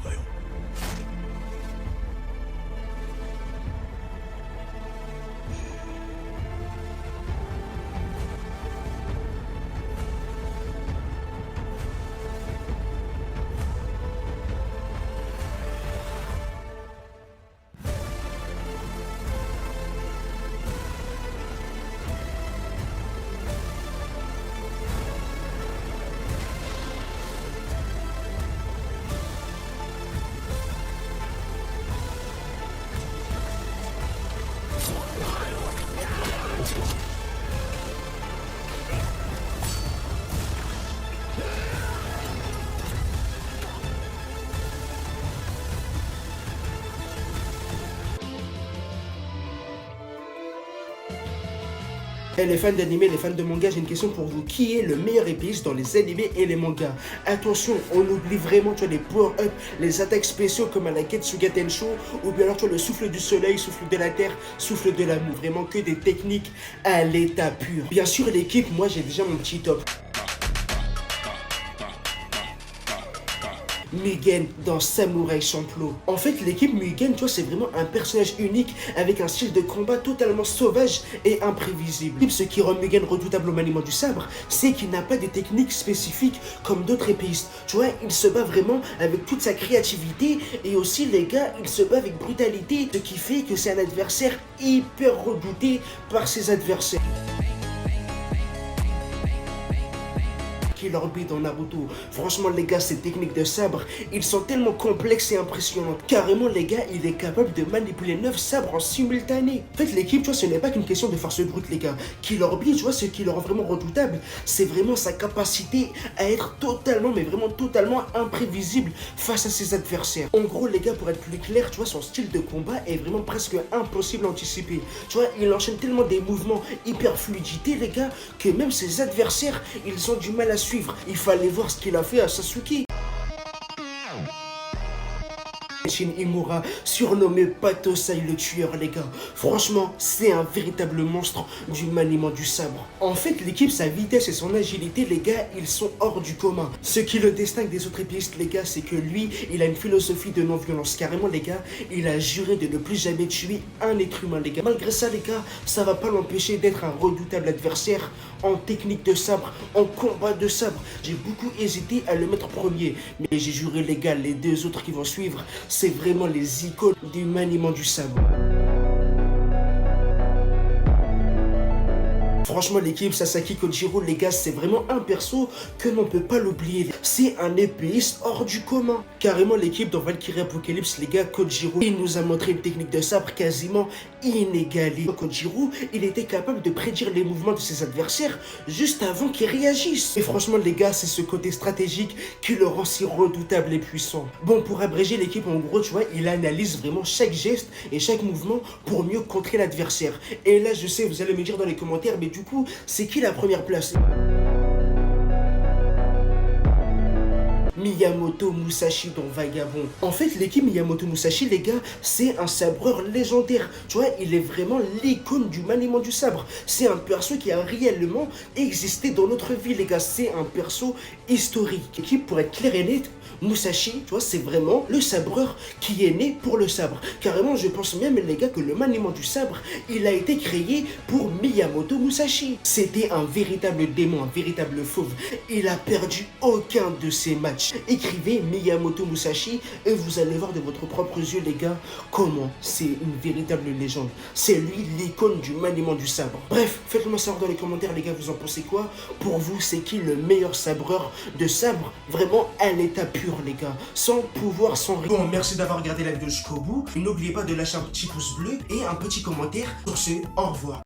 건가요? Et les fans d'anime, les fans de manga, j'ai une question pour vous. Qui est le meilleur épéiste dans les animés et les mangas? Attention, on oublie vraiment, tu vois, les power-up, les attaques spéciaux comme à la Getsuga Tensho, ou bien alors, tu vois, le souffle du soleil, souffle de la terre, souffle de l'amour. Vraiment que des techniques à l'état pur. Bien sûr, l'équipe, moi, j'ai déjà mon petit top. Mugen dans Samurai Champloo. En fait, l'équipe Mugen, tu vois, c'est vraiment un personnage unique avec un style de combat totalement sauvage et imprévisible. Ce qui rend Mugen redoutable au maniement du sabre, c'est qu'il n'a pas de techniques spécifiques comme d'autres épéistes. Tu vois, il se bat vraiment avec toute sa créativité et aussi, les gars, il se bat avec brutalité, ce qui fait que c'est un adversaire hyper redouté par ses adversaires. Killer Bee dans Naruto. Franchement, les gars, ces techniques de sabre, ils sont tellement complexes et impressionnantes. Carrément, les gars, il est capable de manipuler 9 sabres en simultané. En fait, l'équipe, tu vois, ce n'est pas qu'une question de force brute, les gars. Killer Bee, tu vois, ce qui le rend vraiment redoutable, c'est vraiment sa capacité à être totalement, mais vraiment totalement imprévisible face à ses adversaires. En gros, les gars, pour être plus clair, tu vois, son style de combat est vraiment presque impossible à anticiper. Tu vois, il enchaîne tellement des mouvements hyper fluidité, les gars, que même ses adversaires, ils ont du mal à suivre. Il fallait voir ce qu'il a fait à Sasuke. Shin Imura, surnommé Patosai le tueur, les gars. Franchement, c'est un véritable monstre du maniement du sabre. En fait, l'équipe, sa vitesse et son agilité, les gars, ils sont hors du commun. Ce qui le distingue des autres épistes, les gars, c'est que lui, il a une philosophie de non-violence. Carrément, les gars, il a juré de ne plus jamais tuer un être humain, les gars. Malgré ça, les gars, ça va pas l'empêcher d'être un redoutable adversaire en technique de sabre, en combat de sabre. J'ai beaucoup hésité à le mettre premier, mais j'ai juré, les gars, les deux autres qui vont suivre, c'est vraiment les icônes du maniement du sabre. Franchement, l'équipe Sasaki Kojiro, les gars, c'est vraiment un perso que l'on peut pas l'oublier. C'est un épéiste hors du commun. Carrément, l'équipe dans Valkyrie Apocalypse, les gars, Kojiro, il nous a montré une technique de sabre quasiment inégalée. Kojiro, il était capable de prédire les mouvements de ses adversaires juste avant qu'ils réagissent. Et franchement, les gars, c'est ce côté stratégique qui le rend si redoutable et puissant. Bon, pour abréger l'équipe, en gros, tu vois, il analyse vraiment chaque geste et chaque mouvement pour mieux contrer l'adversaire. Et là, je sais, vous allez me dire dans les commentaires, mais du coup, c'est qui la première place? Miyamoto Musashi dans Vagabond. En fait, l'équipe Miyamoto Musashi, les gars, c'est un sabreur légendaire. Tu vois, il est vraiment l'icône du maniement du sabre. C'est un perso qui a réellement existé dans notre vie, les gars. C'est un perso historique. L'équipe, pour être clair et net, Musashi, tu vois, c'est vraiment le sabreur qui est né pour le sabre. Carrément, je pense même, les gars, que le maniement du sabre, il a été créé pour Miyamoto Musashi. C'était un véritable démon, un véritable fauve. Il a perdu aucun de ses matchs. Écrivez Miyamoto Musashi et vous allez voir de votre propre yeux, les gars, comment c'est une véritable légende. C'est lui l'icône du maniement du sabre. Bref, faites-le-moi savoir dans les commentaires, les gars, vous en pensez quoi? Pour vous, c'est qui le meilleur sabreur de sabre? Vraiment à l'état pur, les gars, sans pouvoir, sans rien. Bon, merci d'avoir regardé la vidéo jusqu'au bout. N'oubliez pas de lâcher un petit pouce bleu et un petit commentaire. Sur ce, au revoir.